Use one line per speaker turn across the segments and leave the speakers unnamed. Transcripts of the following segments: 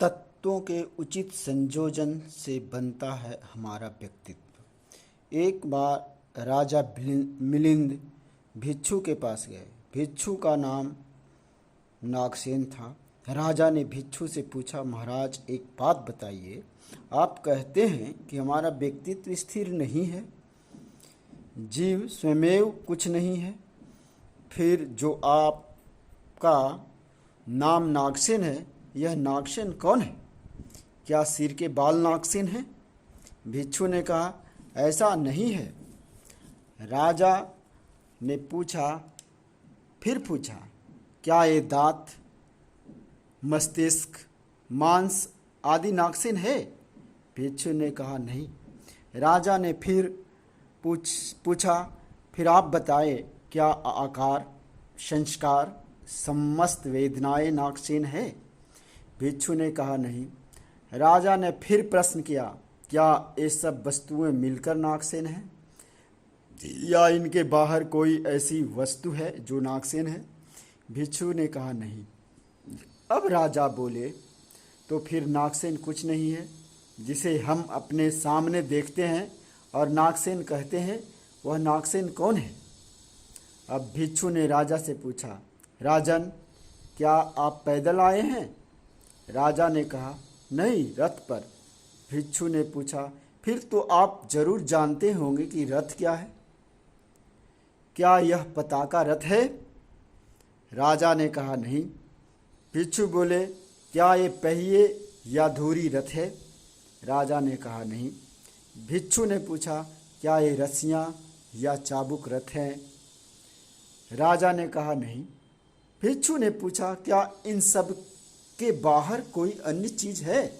तत्वों के उचित संयोजन से बनता है हमारा व्यक्तित्व। एक बार राजा मिलिंद भिक्षु के पास गए। भिक्षु का नाम नागसेन था। राजा ने भिक्षु से पूछा, महाराज एक बात बताइए, आप कहते हैं कि हमारा व्यक्तित्व स्थिर नहीं है, जीव स्वयमेव कुछ नहीं है, फिर जो आपका नाम नागसेन है, यह नागसेन कौन है? क्या सिर के बाल नागसेन हैं? भिक्षु ने कहा, ऐसा नहीं है। राजा ने फिर पूछा, क्या ये दांत, मस्तिष्क, मांस आदि नागसेन है? भिक्षु ने कहा, नहीं। राजा ने फिर पूछा, फिर आप बताए, क्या आकार, संस्कार, समस्त वेदनाएं नागसेन है? भिक्षु ने कहा, नहीं। राजा ने फिर प्रश्न किया, क्या ये सब वस्तुएं मिलकर नागसेन हैं, या इनके बाहर कोई ऐसी वस्तु है जो नागसेन है? भिक्षु ने कहा, नहीं। अब राजा बोले, तो फिर नागसेन कुछ नहीं है। जिसे हम अपने सामने देखते हैं और नागसेन कहते हैं, वह नागसेन कौन है? अब भिक्षु ने राजा से पूछा, राजन, क्या आप पैदल आए हैं? राजा ने कहा, नहीं, रथ पर। भिक्षु ने पूछा, फिर तो आप जरूर जानते होंगे कि रथ क्या है। क्या यह पताका रथ है? राजा ने कहा, नहीं। भिक्षु बोले, क्या ये पहिए या धुरी रथ है? राजा ने कहा, नहीं। भिक्षु ने पूछा, क्या ये रस्सियां या चाबुक रथ हैं? राजा ने कहा, नहीं। भिक्षु ने पूछा, क्या इन सब के बाहर कोई अन्य चीज है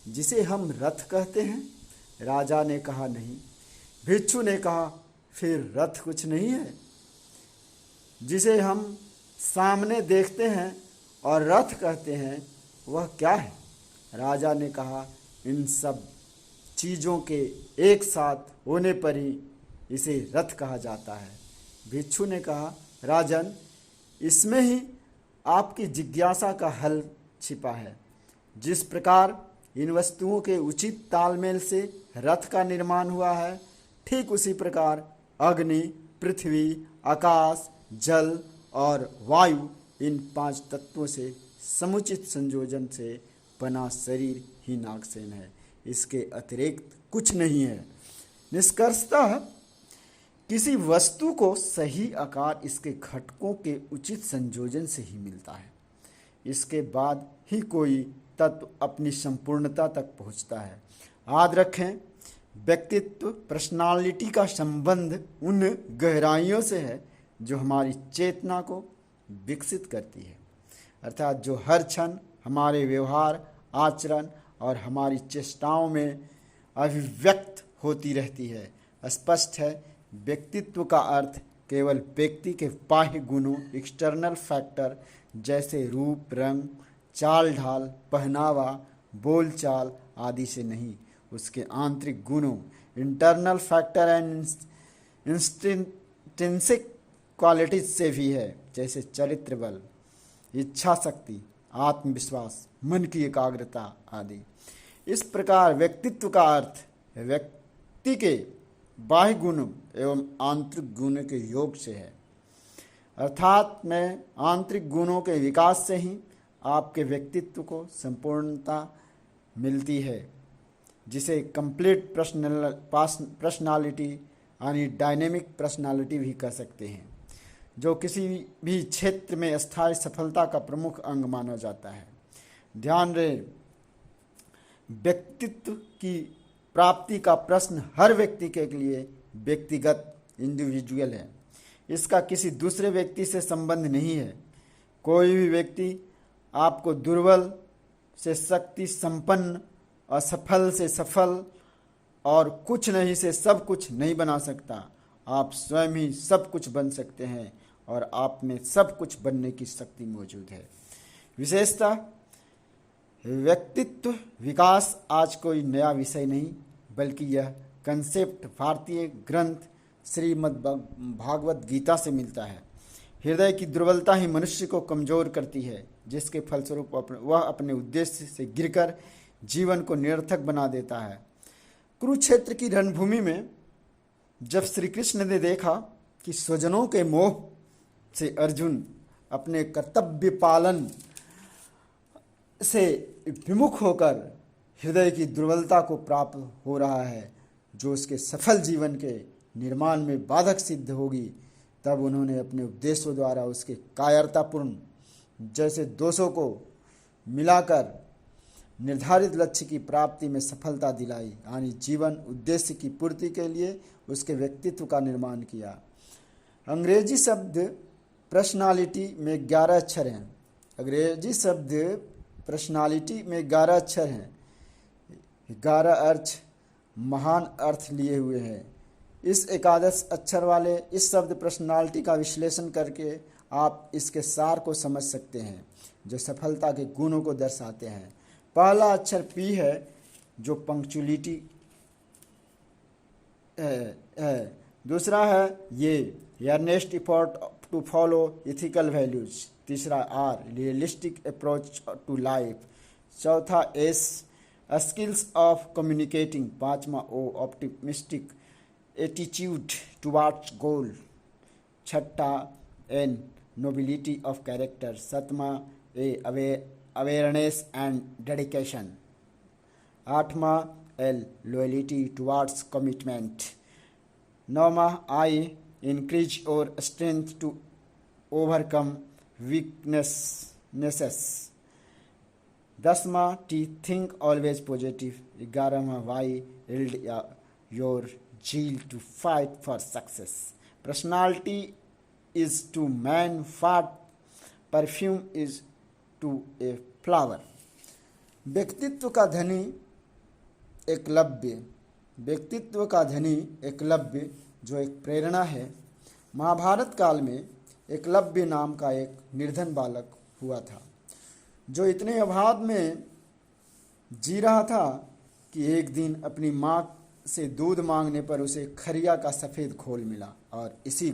जिसे हम रथ कहते हैं? राजा ने कहा, नहीं। भिक्षु ने कहा, फिर रथ कुछ नहीं है? जिसे हम सामने देखते हैं और रथ कहते हैं, वह क्या है? राजा ने कहा, इन सब चीज़ों के एक साथ होने पर ही इसे रथ कहा जाता है। भिक्षु ने कहा, राजन, इसमें ही आपकी जिज्ञासा का हल छिपा है। जिस प्रकार इन वस्तुओं के उचित तालमेल से रथ का निर्माण हुआ है, ठीक उसी प्रकार अग्नि, पृथ्वी, आकाश, जल और वायु, इन 5 तत्वों से समुचित संयोजन से बना शरीर ही नागसेन है। इसके अतिरिक्त कुछ नहीं है। निष्कर्षतः किसी वस्तु को सही आकार इसके घटकों के उचित संयोजन से ही मिलता है। इसके बाद ही कोई तत्व अपनी संपूर्णता तक पहुंचता है। याद रखें, व्यक्तित्व, पर्सनालिटी का संबंध उन गहराइयों से है जो हमारी चेतना को विकसित करती है, अर्थात जो हर क्षण हमारे व्यवहार, आचरण और हमारी चेष्टाओं में अभिव्यक्त होती रहती है। स्पष्ट है, व्यक्तित्व का अर्थ केवल व्यक्ति के बाह्य गुणों, एक्सटर्नल फैक्टर जैसे रूप, रंग, चाल ढाल, पहनावा, बोलचाल आदि से नहीं, उसके आंतरिक गुणों, internal factor and intrinsic qualities से भी है, जैसे चरित्र बल, इच्छा शक्ति, आत्मविश्वास, मन की एकाग्रता आदि। इस प्रकार व्यक्तित्व का अर्थ व्यक्ति के बाह्य गुण एवं आंतरिक गुणों के योग से है, अर्थात में आंतरिक गुणों के विकास से ही आपके व्यक्तित्व को संपूर्णता मिलती है, जिसे कंप्लीट पर्सनालिटी यानी डायनेमिक पर्सनालिटी भी कह सकते हैं, जो किसी भी क्षेत्र में स्थायी सफलता का प्रमुख अंग माना जाता है। ध्यान रहे, व्यक्तित्व की प्राप्ति का प्रश्न हर व्यक्ति के लिए व्यक्तिगत, इंडिविजुअल है। इसका किसी दूसरे व्यक्ति से संबंध नहीं है। कोई भी व्यक्ति आपको दुर्बल से शक्ति संपन्न, असफल से सफल और कुछ नहीं से सब कुछ नहीं बना सकता। आप स्वयं ही सब कुछ बन सकते हैं और आप में सब कुछ बनने की शक्ति मौजूद है। विशेषतः व्यक्तित्व विकास आज कोई नया विषय नहीं, बल्कि यह कंसेप्ट भारतीय ग्रंथ श्रीमद् भागवत गीता से मिलता है। हृदय की दुर्बलता ही मनुष्य को कमजोर करती है, जिसके फलस्वरूप वह अपने उद्देश्य से गिरकर जीवन को निरर्थक बना देता है। कुरुक्षेत्र की रणभूमि में जब श्री कृष्ण ने देखा कि स्वजनों के मोह से अर्जुन अपने कर्तव्य पालन से विमुख होकर हृदय की दुर्बलता को प्राप्त हो रहा है, जो उसके सफल जीवन के निर्माण में बाधक सिद्ध होगी, तब उन्होंने अपने उपदेशों द्वारा उसके कायरतापूर्ण जैसे दोषों को मिलाकर निर्धारित लक्ष्य की प्राप्ति में सफलता दिलाई, यानी जीवन उद्देश्य की पूर्ति के लिए उसके व्यक्तित्व का निर्माण किया। अंग्रेजी शब्द पर्सनालिटी में 11 अक्षर हैं। अंग्रेजी शब्द पर्सनालिटी में 11 अक्षर हैं। 11 अर्थ महान अर्थ लिए हुए हैं। इस 11 अक्षर वाले इस शब्द पर्सनालिटी का विश्लेषण करके आप इसके सार को समझ सकते हैं, जो सफलता के गुणों को दर्शाते हैं। पहला अक्षर पी है, जो पंक्चुअलिटी है। दूसरा है ये, earnest effort to follow ethical values. तीसरा R, realistic approach to life. चौथा एस, स्किल्स ऑफ कम्युनिकेटिंग। पांचवा O, optimistic attitude towards goal. छठा एन, नोबिलिटी ऑफ कैरेक्टर। सातवां ए, अवेयरनेस एंड डेडिकेशन। आठवां एल, लॉयल्टी टुवार्ड्स कमिटमेंट। नौवां I, increase और strength to overcome weaknesses. 10वां T, think always positive. 11वां Y, yield your zeal to fight for success. Personality is to man what perfume is to a flower. व्यक्तित्व का धनी एकलव्य जो एक प्रेरणा है। महाभारत काल में एकलव्य नाम का एक निर्धन बालक हुआ था, जो इतने अभाव में जी रहा था कि एक दिन अपनी माँ से दूध मांगने पर उसे खरिया का सफ़ेद घोल मिला और इसी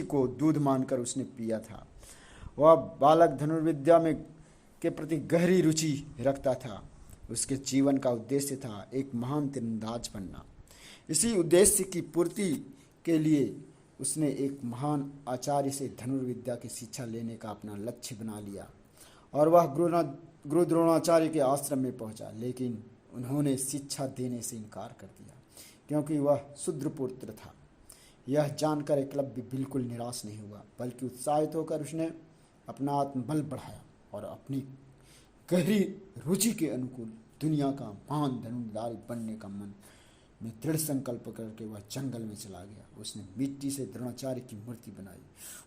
को दूध मानकर उसने पिया था। वह बालक धनुर्विद्या में के प्रति गहरी रुचि रखता था। उसके जीवन का उद्देश्य था एक महान तीरंदाज बनना। इसी उद्देश्य की पूर्ति के लिए उसने एक महान आचार्य से धनुर्विद्या की शिक्षा लेने का अपना लक्ष्य बना लिया और वह गुरु द्रोणाचार्य के आश्रम में पहुंचा, लेकिन उन्होंने शिक्षा देने से इनकार कर दिया क्योंकि वह शूद्र पुत्र था। यह जानकर एकलव्य बिल्कुल निराश नहीं हुआ, बल्कि उत्साहित होकर उसने अपना आत्मबल बढ़ाया और अपनी गहरी रुचि के अनुकूल दुनिया का महान धनुर्धारी बनने का मन में दृढ़ संकल्प करके वह जंगल में चला गया। उसने मिट्टी से द्रोणाचार्य की मूर्ति बनाई।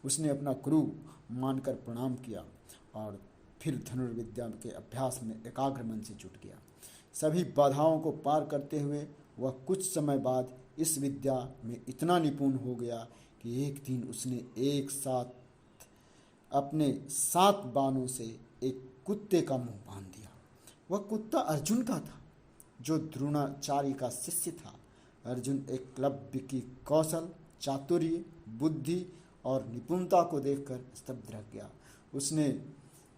उसने अपना गुरु मानकर प्रणाम किया और फिर धनुर्विद्या के अभ्यास में एकाग्र मन से जुट गया। सभी बाधाओं को पार करते हुए वह कुछ समय बाद इस विद्या में इतना निपुण हो गया कि एक दिन उसने एक साथ अपने 7 बाणों से एक कुत्ते का मुंह बांध दिया। वह कुत्ता अर्जुन का था, जो द्रोणाचार्य का शिष्य था। अर्जुन एकलव्य की कौशल, चातुर्य, बुद्धि और निपुणता को देखकर स्तब्ध रह गया। उसने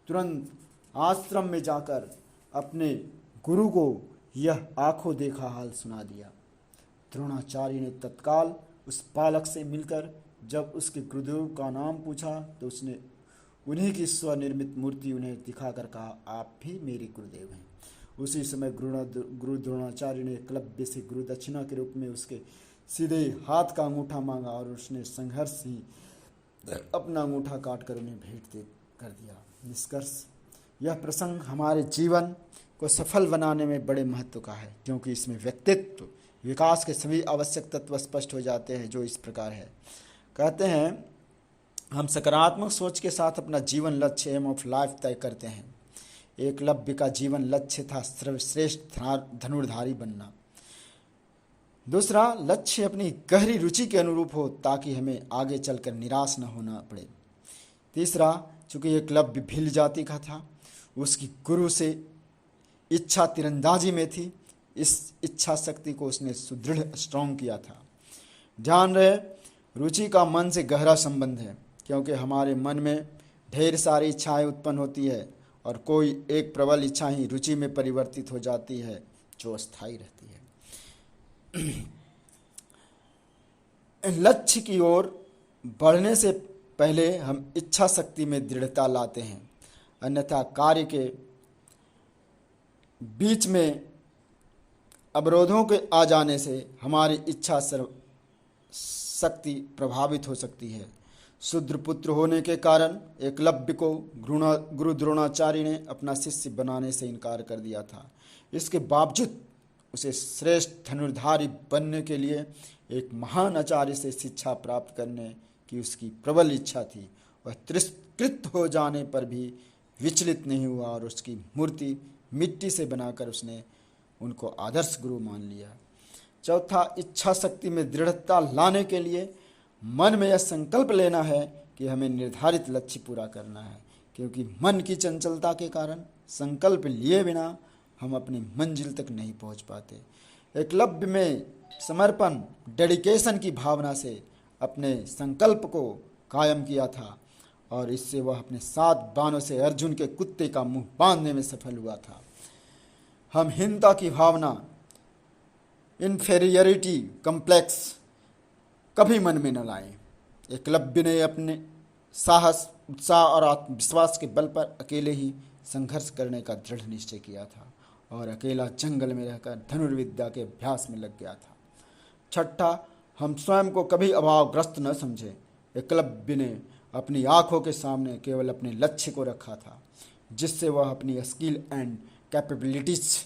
तुरंत आश्रम में जाकर अपने गुरु को यह आंखों देखा हाल सुना दिया। द्रोणाचार्य ने तत्काल उस बालक से मिलकर जब उसके गुरुदेव का नाम पूछा तो उसने उन्हीं की स्वनिर्मित मूर्ति उन्हें दिखाकर कहा, आप भी मेरे गुरुदेव हैं। उसी समय गुरु द्रोणाचार्य ने एकलव्य से गुरु दक्षिणा के रूप में उसके सीधे हाथ का अंगूठा मांगा और उसने संघर्ष ही अपना अंगूठा काटकर उन्हें भेंट कर दिया। निष्कर्ष, यह प्रसंग हमारे जीवन को सफल बनाने में बड़े महत्व का है, क्योंकि इसमें व्यक्तित्व विकास के सभी आवश्यक तत्व स्पष्ट हो जाते हैं, जो इस प्रकार है। कहते हैं, हम सकारात्मक सोच के साथ अपना जीवन लक्ष्य एम ऑफ लाइफ तय करते हैं। एकलव्य का जीवन लक्ष्य था सर्वश्रेष्ठ धनुर्धारी बनना। दूसरा, लक्ष्य अपनी गहरी रुचि के अनुरूप हो ताकि हमें आगे चलकर निराश न होना पड़े। तीसरा, चूंकि एकलव्य भील जाति का था, उसकी गुरु से इच्छा तीरंदाजी में थी। इस इच्छा शक्ति को उसने सुदृढ़ स्ट्रॉन्ग किया था। ध्यान रहे, रुचि का मन से गहरा संबंध है, क्योंकि हमारे मन में ढेर सारी इच्छाएं उत्पन्न होती है और कोई एक प्रबल इच्छा ही रुचि में परिवर्तित हो जाती है जो अस्थायी रहती है। लक्ष्य की ओर बढ़ने से पहले हम इच्छा शक्ति में दृढ़ता लाते हैं, अन्यथा कार्य के बीच में अवरोधों के आ जाने से हमारी इच्छा शक्ति प्रभावित हो सकती है। शूद्र पुत्र होने के कारण एकलव्य को गुरु द्रोणाचार्य ने अपना शिष्य बनाने से इनकार कर दिया था। इसके बावजूद उसे श्रेष्ठ धनुर्धारी बनने के लिए एक महान आचार्य से शिक्षा प्राप्त करने की उसकी प्रबल इच्छा थी। वह तिरस्कृत हो जाने पर भी विचलित नहीं हुआ और उसकी मूर्ति मिट्टी से बनाकर उसने उनको आदर्श गुरु मान लिया। चौथा, इच्छा शक्ति में दृढ़ता लाने के लिए मन में यह संकल्प लेना है कि हमें निर्धारित लक्ष्य पूरा करना है, क्योंकि मन की चंचलता के कारण संकल्प लिए बिना हम अपनी मंजिल तक नहीं पहुंच पाते। एकलव्य में समर्पण, डेडिकेशन की भावना से अपने संकल्प को कायम किया था और इससे वह अपने 7 बाणों से अर्जुन के कुत्ते का मुंह बांधने में सफल हुआ था। हम हीनता की भावना, इन्फेरियरिटी कम्प्लेक्स कभी मन में न लाएं। एकलव्य ने अपने साहस, उत्साह और आत्मविश्वास के बल पर अकेले ही संघर्ष करने का दृढ़ निश्चय किया था और अकेला जंगल में रहकर धनुर्विद्या के अभ्यास में लग गया था। छठा, हम स्वयं को कभी अभावग्रस्त न समझें। एकलव्य ने अपनी आंखों के सामने केवल अपने लक्ष्य को रखा था, जिससे वह अपनी स्किल एंड कैपेबिलिटीज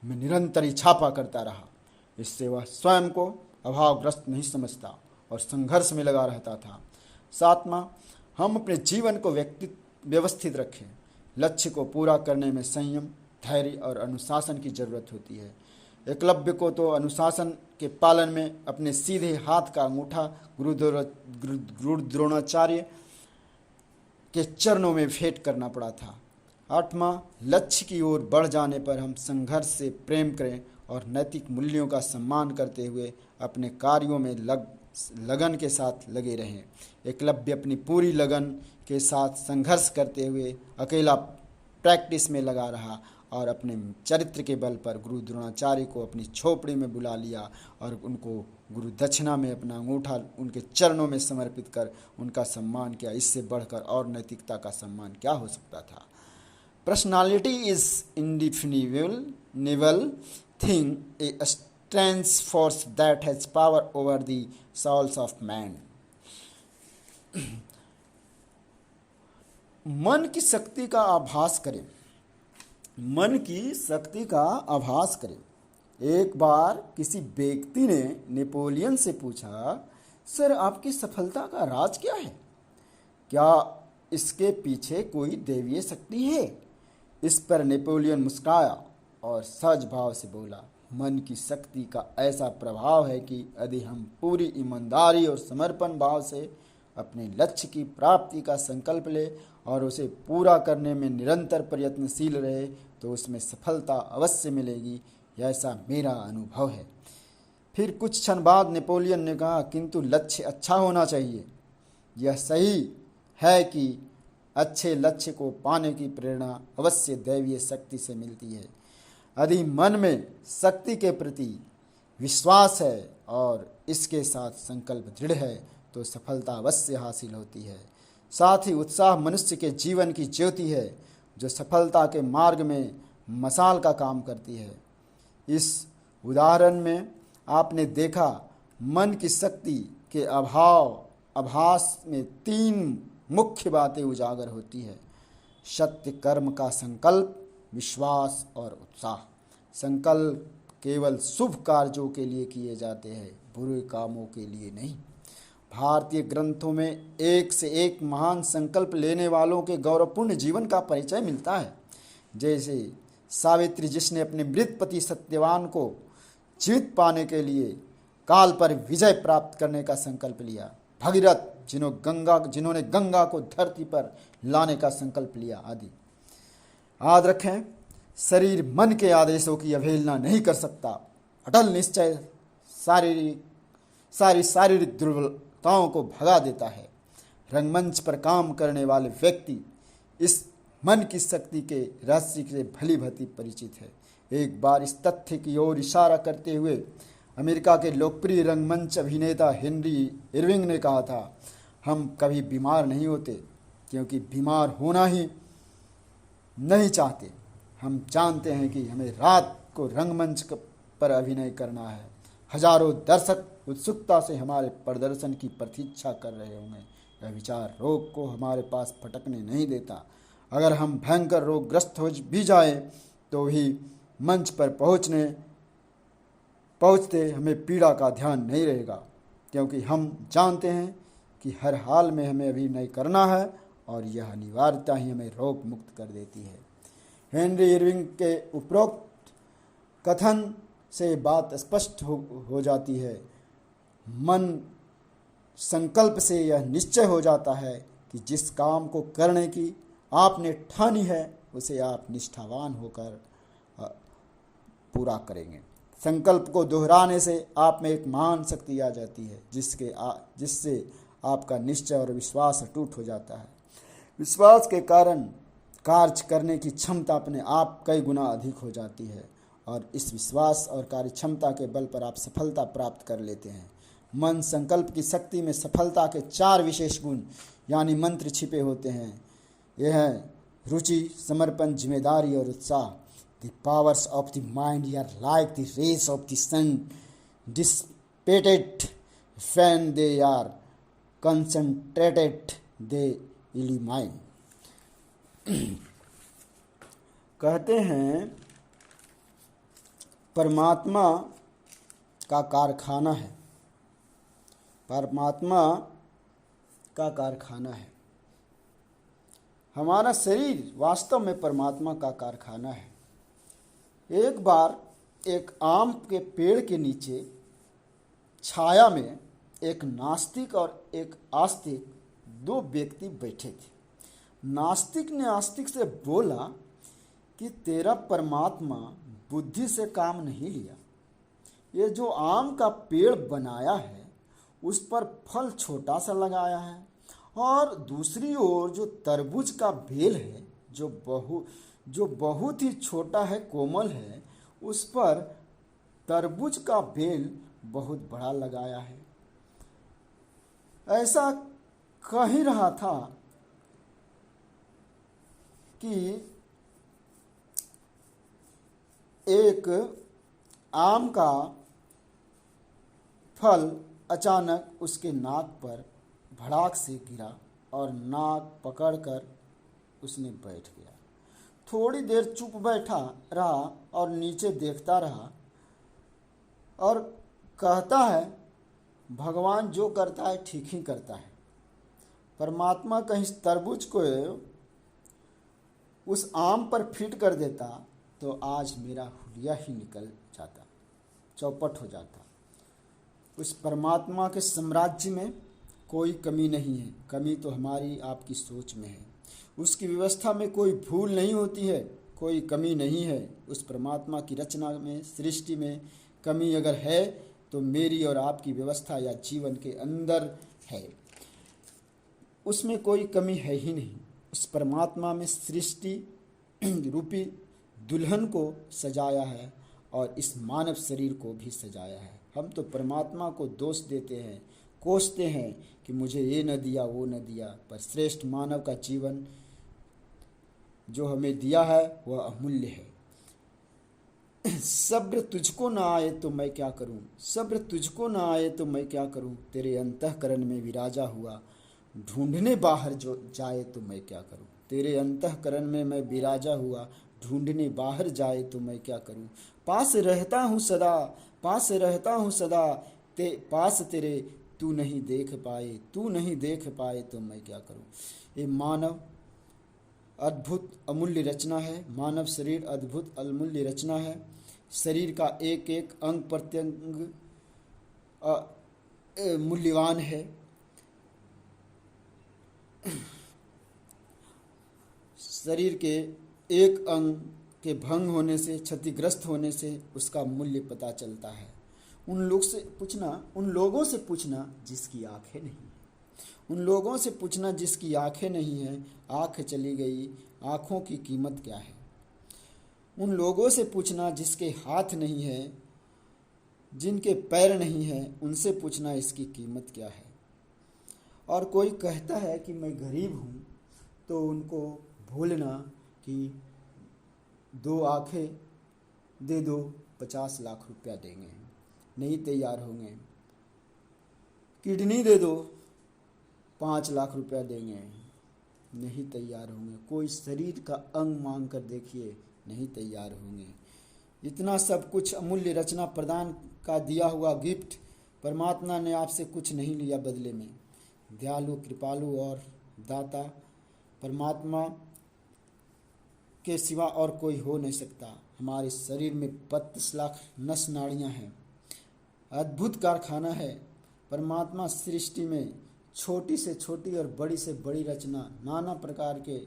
में निरंतर इछापा करता रहा। इससे वह स्वयं को अभावग्रस्त नहीं समझता और संघर्ष में लगा रहता था। 7वां, हम अपने जीवन को व्यवस्थित रखें। लक्ष्य को पूरा करने में संयम, धैर्य और अनुशासन की जरूरत होती है। एकलव्य को तो अनुशासन के पालन में अपने सीधे हाथ का अंगूठा गुरु द्रोणाचार्य के चरणों में भेंट करना पड़ा था। 8वां, लक्ष्य की ओर बढ़ जाने पर हम संघर्ष से प्रेम करें और नैतिक मूल्यों का सम्मान करते हुए अपने कार्यों में लगन के साथ लगे रहें। एकलव्य अपनी पूरी लगन के साथ संघर्ष करते हुए अकेला प्रैक्टिस में लगा रहा और अपने चरित्र के बल पर गुरु द्रोणाचार्य को अपनी झोपड़ी में बुला लिया और उनको गुरु दक्षिणा में अपना अंगूठा उनके चरणों में समर्पित कर उनका सम्मान किया। इससे बढ़कर और नैतिकता का सम्मान क्या हो सकता था। Personality is indefinable thing, a strength force that has power over the souls of man। मन की शक्ति का आभास करें। मन की शक्ति का आभास करें। एक बार किसी व्यक्ति ने नेपोलियन से पूछा, सर आपकी सफलता का राज क्या है? क्या इसके पीछे कोई दैवीय शक्ति है? इस पर नेपोलियन मुस्कुराया और सहज भाव से बोला, मन की शक्ति का ऐसा प्रभाव है कि यदि हम पूरी ईमानदारी और समर्पण भाव से अपने लक्ष्य की प्राप्ति का संकल्प ले और उसे पूरा करने में निरंतर प्रयत्नशील रहे तो उसमें सफलता अवश्य मिलेगी। ऐसा मेरा अनुभव है। फिर कुछ क्षण बाद नेपोलियन ने कहा, किंतु लक्ष्य अच्छा होना चाहिए। यह सही है कि अच्छे लक्ष्य को पाने की प्रेरणा अवश्य दैवीय शक्ति से मिलती है। यदि मन में शक्ति के प्रति विश्वास है और इसके साथ संकल्प दृढ़ है तो सफलता अवश्य हासिल होती है। साथ ही उत्साह मनुष्य के जीवन की ज्योति है जो सफलता के मार्ग में मशाल का काम करती है। इस उदाहरण में आपने देखा, मन की शक्ति के आभास में 3 मुख्य बातें उजागर होती है। सत्य कर्म का संकल्प, विश्वास और उत्साह। संकल्प केवल शुभ कार्यों के लिए किए जाते हैं, बुरे कामों के लिए नहीं। भारतीय ग्रंथों में एक से एक महान संकल्प लेने वालों के गौरवपूर्ण जीवन का परिचय मिलता है। जैसे सावित्री, जिसने अपने मृत पति सत्यवान को जीवित पाने के लिए काल पर विजय प्राप्त करने का संकल्प लिया। भगीरथ, जिन्होंने गंगा को धरती पर लाने का संकल्प लिया आदि। याद रखें, शरीर मन के आदेशों की अवहेलना नहीं कर सकता। अटल निश्चय सारी शारीरिक उत्सुकताओं को भगा देता है। रंगमंच पर काम करने वाले व्यक्ति इस मन की शक्ति के रहस्य से भली भांति परिचित है। एक बार इस तथ्य की ओर इशारा करते हुए अमेरिका के लोकप्रिय रंगमंच अभिनेता हेनरी इरविंग ने कहा था, हम कभी बीमार नहीं होते क्योंकि बीमार होना ही नहीं चाहते। हम जानते हैं कि हमें रात को रंगमंच पर अभिनय करना है। हजारों दर्शक उत्सुकता से हमारे प्रदर्शन की प्रतीक्षा कर रहे होंगे। यह विचार रोग को हमारे पास फटकने नहीं देता। अगर हम भयंकर रोगग्रस्त हो भी जाएं तो भी मंच पर पहुंचते हमें पीड़ा का ध्यान नहीं रहेगा, क्योंकि हम जानते हैं कि हर हाल में हमें अभिनय करना है और यह अनिवार्यता ही हमें रोग मुक्त कर देती है। हेनरी इरविंग के उपरोक्त कथन से बात स्पष्ट हो जाती है। मन संकल्प से यह निश्चय हो जाता है कि जिस काम को करने की आपने ठानी है उसे आप निष्ठावान होकर पूरा करेंगे। संकल्प को दोहराने से आप में एक महान शक्ति आ जाती है जिससे आपका निश्चय और विश्वास अटूट हो जाता है। विश्वास के कारण कार्य करने की क्षमता अपने आप कई गुना अधिक हो जाती है और इस विश्वास और कार्य क्षमता के बल पर आप सफलता प्राप्त कर लेते हैं। मन संकल्प की शक्ति में सफलता के 4 विशेष गुण यानी मंत्र छिपे होते हैं। यह है रुचि, समर्पण, जिम्मेदारी और उत्साह। The powers of the mind are like the rays of the sun, dissipated when they are concentrated, they illumine. कहते हैं परमात्मा का कारखाना है। परमात्मा का कारखाना है। हमारा शरीर वास्तव में परमात्मा का कारखाना है। एक बार एक आम के पेड़ के नीचे छाया में एक नास्तिक और एक आस्तिक 2 व्यक्ति बैठे थे। नास्तिक ने आस्तिक से बोला कि तेरा परमात्मा बुद्धि से काम नहीं लिया। ये जो आम का पेड़ बनाया है उस पर फल छोटा सा लगाया है, और दूसरी ओर जो तरबूज का बेल है जो बहुत ही छोटा है, कोमल है, उस पर तरबूज का बेल बहुत बड़ा लगाया है। ऐसा कह ही रहा था कि एक आम का फल अचानक उसके नाक पर भड़ाक से गिरा और नाक पकड़कर उसने बैठ गया। थोड़ी देर चुप बैठा रहा और नीचे देखता रहा और कहता है, भगवान जो करता है ठीक ही करता है। परमात्मा कहीं तरबूज को उस आम पर फिट कर देता तो आज मेरा हुलिया ही निकल जाता, चौपट हो जाता। उस परमात्मा के साम्राज्य में कोई कमी नहीं है। कमी तो हमारी आपकी सोच में है। उसकी व्यवस्था में कोई भूल नहीं होती है, कोई कमी नहीं है। उस परमात्मा की रचना में, सृष्टि में कमी अगर है तो मेरी और आपकी व्यवस्था या जीवन के अंदर है। उसमें कोई कमी है ही नहीं। उस परमात्मा में सृष्टि रूपी दुल्हन को सजाया है और इस मानव शरीर को भी सजाया है। हम तो परमात्मा को दोष देते हैं, कोसते हैं कि मुझे ये न दिया, वो न दिया, पर श्रेष्ठ मानव का जीवन जो हमें दिया है वह अमूल्य है। सब्र तुझको ना आए तो मैं क्या करूं, सब्र तुझको ना आए तो मैं क्या करूं, तेरे अंतःकरण में विराजा हुआ ढूंढने बाहर जो जाए तो मैं क्या करूं, तेरे अंतःकरण में मैं विराजा हुआ ढूंढने बाहर जाए तो मैं क्या करूं। पास रहता हूँ सदा, पास रहता हूँ सदा, पास तेरे तू नहीं देख पाए, तू नहीं देख पाए तो मैं क्या करूं। ये मानव अद्भुत अमूल्य रचना है। मानव शरीर अद्भुत अमूल्य रचना है। शरीर का एक एक अंग प्रत्यंग मूल्यवान है। शरीर के एक अंग के भंग होने से, क्षतिग्रस्त होने से उसका मूल्य पता चलता है। उन लोगों से पूछना जिसकी आंखें नहीं, उन लोगों से पूछना जिसकी आंखें नहीं है, आंख चली गई, आंखों की कीमत क्या है। उन लोगों से पूछना जिसके हाथ नहीं है, जिनके पैर नहीं है, उनसे पूछना इसकी कीमत क्या है। और कोई कहता है कि मैं गरीब हूँ, तो उनको भूलना कि 2 आंखें दे दो, 50 लाख रुपया देंगे, नहीं तैयार होंगे। किडनी दे दो, 5 लाख रुपया देंगे, नहीं तैयार होंगे। कोई शरीर का अंग मांग कर देखिए, नहीं तैयार होंगे। इतना सब कुछ अमूल्य रचना प्रदान का दिया हुआ गिफ्ट, परमात्मा ने आपसे कुछ नहीं लिया बदले में। दयालु, कृपालु और दाता परमात्मा के सिवा और कोई हो नहीं सकता। हमारे शरीर में 32 लाख नस नाड़ियाँ हैं, अद्भुत कारखाना है। परमात्मा सृष्टि में छोटी से छोटी और बड़ी से बड़ी रचना, नाना प्रकार के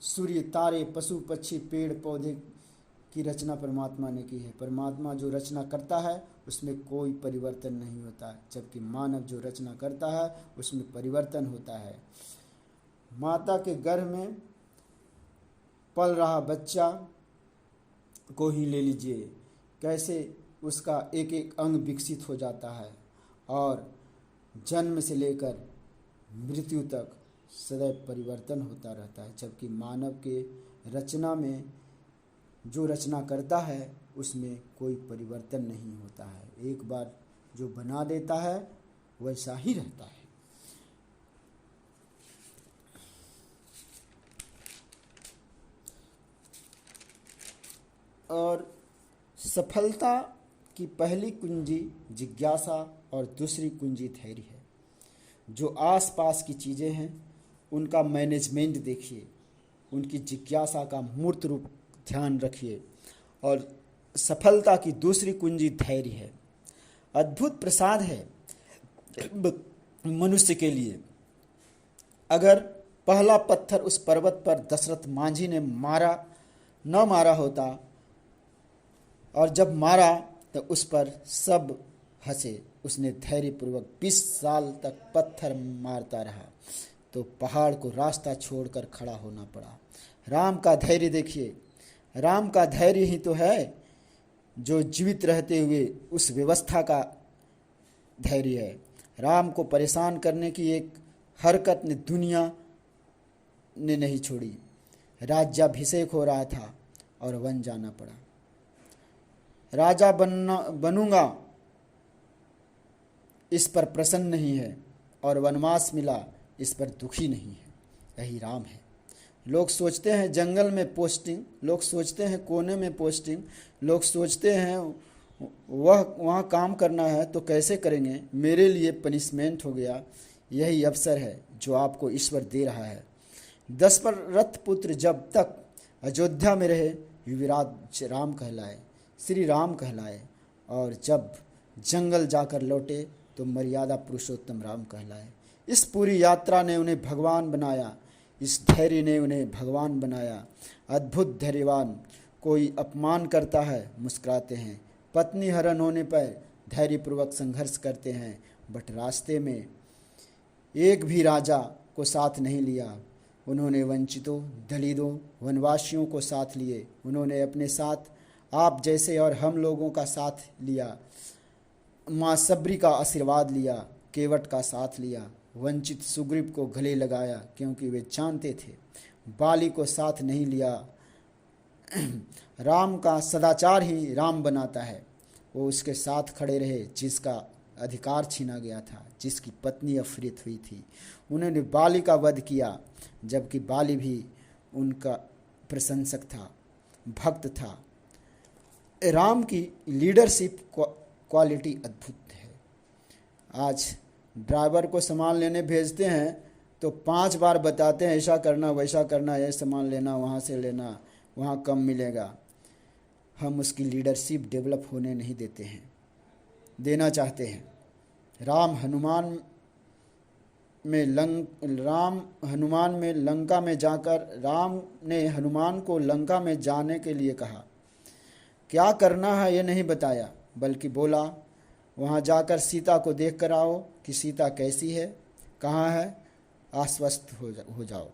सूर्य, तारे, पशु पक्षी, पेड़ पौधे की रचना परमात्मा ने की है। परमात्मा जो रचना करता है उसमें कोई परिवर्तन नहीं होता है, जबकि मानव जो रचना करता है उसमें परिवर्तन होता है। माता के गर्भ में पल रहा बच्चा को ही ले लीजिए, कैसे उसका एक एक अंग विकसित हो जाता है और जन्म से लेकर मृत्यु तक सदैव परिवर्तन होता रहता है। जबकि मानव के रचना में जो रचना करता है उसमें कोई परिवर्तन नहीं होता है। एक बार जो बना देता है वैसा ही रहता है। और सफलता की पहली कुंजी जिज्ञासा और दूसरी कुंजी धैर्य है। जो आसपास की चीज़ें हैं उनका मैनेजमेंट देखिए, उनकी जिज्ञासा का मूर्त रूप ध्यान रखिए। और सफलता की दूसरी कुंजी धैर्य है। अद्भुत प्रसाद है मनुष्य के लिए। अगर पहला पत्थर उस पर्वत पर दशरथ मांझी ने न मारा होता, और जब मारा तो उस पर सब हंसे, उसने धैर्यपूर्वक 20 साल तक पत्थर मारता रहा तो पहाड़ को रास्ता छोड़कर खड़ा होना पड़ा। राम का धैर्य देखिए, राम का धैर्य ही तो है जो जीवित रहते हुए उस व्यवस्था का धैर्य है। राम को परेशान करने की एक हरकत ने दुनिया ने नहीं छोड़ी। राज्याभिषेक हो रहा था और वन जाना पड़ा। राजा बनूंगा इस पर प्रसन्न नहीं है, और वनवास मिला इस पर दुखी नहीं है। यही राम है। लोग सोचते हैं जंगल में पोस्टिंग, लोग सोचते हैं कोने में पोस्टिंग, लोग सोचते हैं वहाँ काम करना है तो कैसे करेंगे, मेरे लिए पनिशमेंट हो गया। यही अवसर है जो आपको ईश्वर दे रहा है। दशरथ पुत्र जब तक अयोध्या में रहे युवराज राम कहलाए, श्री राम कहलाए, और जब जंगल जाकर लौटे तो मर्यादा पुरुषोत्तम राम कहलाए। इस पूरी यात्रा ने उन्हें भगवान बनाया, इस धैर्य ने उन्हें भगवान बनाया। अद्भुत धैर्यवान। कोई अपमान करता है, मुस्कुराते हैं। पत्नी हरण होने पर धैर्यपूर्वक संघर्ष करते हैं, बट रास्ते में एक भी राजा को साथ नहीं लिया। उन्होंने वंचितों, दलितों, वनवासियों को साथ लिए। उन्होंने अपने साथ आप जैसे और हम लोगों का साथ लिया। माँ सबरी का आशीर्वाद लिया, केवट का साथ लिया। वंचित सुग्रीव को गले लगाया क्योंकि वे जानते थे बाली को साथ नहीं लिया। राम का सदाचार ही राम बनाता है। वो उसके साथ खड़े रहे जिसका अधिकार छीना गया था, जिसकी पत्नी अपहृत हुई थी। उन्होंने बाली का वध किया, जबकि बाली भी उनका प्रशंसक था, भक्त था। राम की लीडरशिप क्वालिटी अद्भुत है। आज ड्राइवर को सामान लेने भेजते हैं तो 5 बार बताते हैं ऐसा करना, वैसा करना, ये सामान लेना, वहाँ से लेना, वहाँ कम मिलेगा। हम उसकी लीडरशिप डेवलप होने नहीं देते हैं, देना चाहते हैं। राम हनुमान में लंका में जाकर राम ने हनुमान को लंका में जाने के लिए कहा। क्या करना है ये नहीं बताया, बल्कि बोला, वहाँ जाकर सीता को देख कर आओ कि सीता कैसी है, कहाँ है, आश्वस्त हो जाओ।